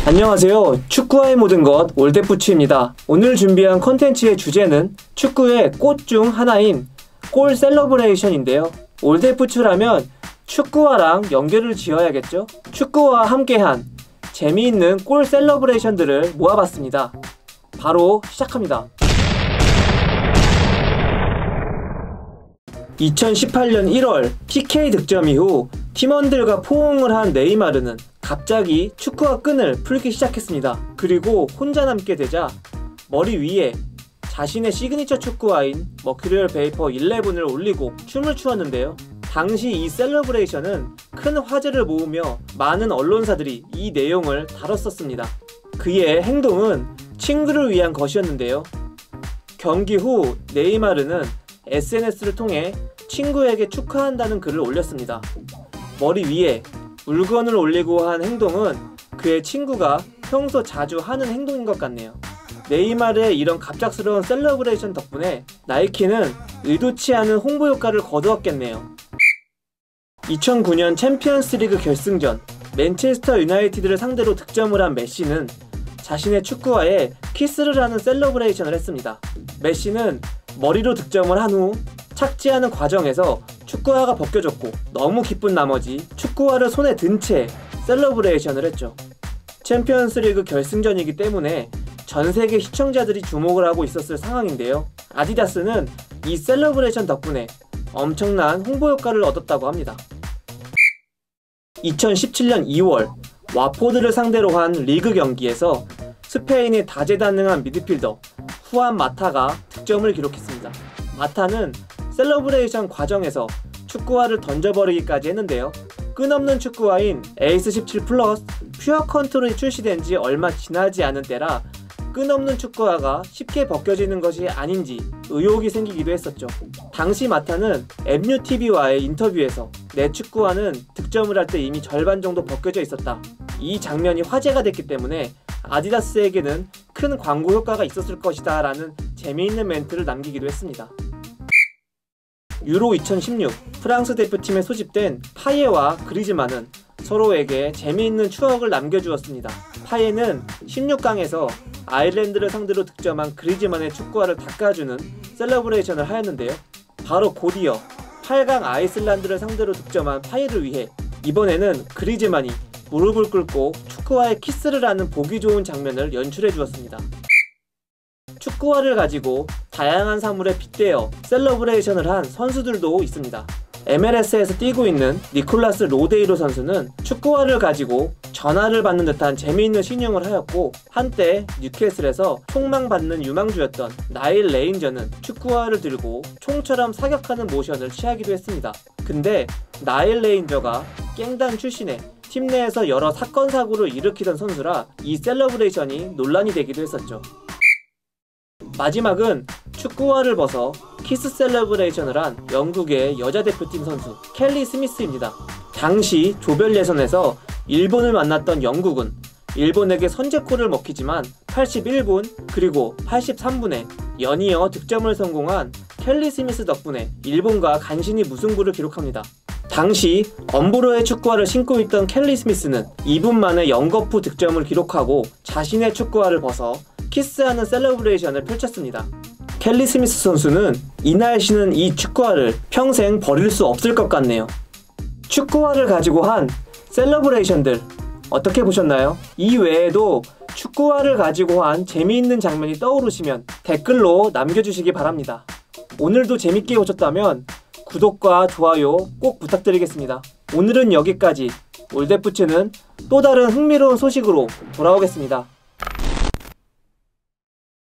안녕하세요. 축구와의 모든 것 올댓부츠입니다. 오늘 준비한 컨텐츠의 주제는 축구의 꽃 중 하나인 골 셀러브레이션인데요. 올댓부츠라면 축구화랑 연결을 지어야겠죠? 축구와 함께한 재미있는 골 셀러브레이션들을 모아봤습니다. 바로 시작합니다. 2018년 1월 PK 득점 이후 팀원들과 포옹을 한 네이마르는 갑자기 축구화 끈을 풀기 시작했습니다. 그리고 혼자 남게 되자 머리 위에 자신의 시그니처 축구화인 머큐리얼 베이퍼 11을 올리고 춤을 추었는데요. 당시 이 셀러브레이션은 큰 화제를 모으며 많은 언론사들이 이 내용을 다뤘었습니다. 그의 행동은 친구를 위한 것이었는데요. 경기 후 네이마르는 SNS를 통해 친구에게 축하한다는 글을 올렸습니다. 머리 위에 물건을 올리고 한 행동은 그의 친구가 평소 자주 하는 행동인 것 같네요. 네이마르의 이런 갑작스러운 셀러브레이션 덕분에 나이키는 의도치 않은 홍보 효과를 거두었겠네요. 2009년 챔피언스리그 결승전 맨체스터 유나이티드를 상대로 득점을 한 메시는 자신의 축구화에 키스를 하는 셀러브레이션을 했습니다. 메시는 머리로 득점을 한 후 착지하는 과정에서 축구화가 벗겨졌고 너무 기쁜 나머지 축구화를 손에 든 채 셀러브레이션을 했죠. 챔피언스리그 결승전이기 때문에 전세계 시청자들이 주목을 하고 있었을 상황인데요. 아디다스는 이 셀러브레이션 덕분에 엄청난 홍보 효과를 얻었다고 합니다. 2017년 2월 와포드를 상대로 한 리그 경기에서 스페인의 다재다능한 미드필더 후안 마타가 득점을 기록했습니다. 마타는 셀러브레이션 과정에서 축구화를 던져버리기까지 했는데요. 끈없는 축구화인 에이스 17 플러스 퓨어 컨트롤이 출시된 지 얼마 지나지 않은 때라 끈없는 축구화가 쉽게 벗겨지는 것이 아닌지 의혹이 생기기도 했었죠. 당시 마타는 MUTV와의 인터뷰에서 내 축구화는 득점을 할 때 이미 절반 정도 벗겨져 있었다. 이 장면이 화제가 됐기 때문에 아디다스에게는 큰 광고 효과가 있었을 것이다 라는 재미있는 멘트를 남기기도 했습니다. 유로 2016 프랑스 대표팀에 소집된 파예와 그리즈만은 서로에게 재미있는 추억을 남겨주었습니다. 파예는 16강에서 아일랜드를 상대로 득점한 그리즈만의 축구화를 닦아주는 셀러브레이션을 하였는데요. 바로 곧이어 8강 아이슬란드를 상대로 득점한 파예를 위해 이번에는 그리즈만이 무릎을 꿇고 축구화에 키스를 하는 보기 좋은 장면을 연출해 주었습니다. 축구화를 가지고 다양한 사물에 빗대어 셀러브레이션을 한 선수들도 있습니다. MLS에서 뛰고 있는 니콜라스 로데이로 선수는 축구화를 가지고 전화를 받는 듯한 재미있는 신용을 하였고, 한때 뉴캐슬에서 총망받는 유망주였던 나일 레인저는 축구화를 들고 총처럼 사격하는 모션을 취하기도 했습니다. 근데 나일 레인저가 깽단 출신의 팀 내에서 여러 사건 사고를 일으키던 선수라 이 셀러브레이션이 논란이 되기도 했었죠. 마지막은 축구화를 벗어 키스 셀러브레이션을 한 영국의 여자 대표팀 선수 켈리 스미스입니다. 당시 조별 예선에서 일본을 만났던 영국은 일본에게 선제골을 먹히지만 81분 그리고 83분에 연이어 득점을 성공한 켈리 스미스 덕분에 일본과 간신히 무승부를 기록합니다. 당시 엄브로의 축구화를 신고 있던 켈리 스미스는 2분 만에 영거푸 득점을 기록하고 자신의 축구화를 벗어 키스하는 셀러브레이션을 펼쳤습니다. 켈리 스미스 선수는 이날 신은 이 축구화를 평생 버릴 수 없을 것 같네요. 축구화를 가지고 한 셀러브레이션들 어떻게 보셨나요? 이 외에도 축구화를 가지고 한 재미있는 장면이 떠오르시면 댓글로 남겨주시기 바랍니다. 오늘도 재밌게 보셨다면 구독과 좋아요 꼭 부탁드리겠습니다. 오늘은 여기까지. 올댓부츠는 또 다른 흥미로운 소식으로 돌아오겠습니다.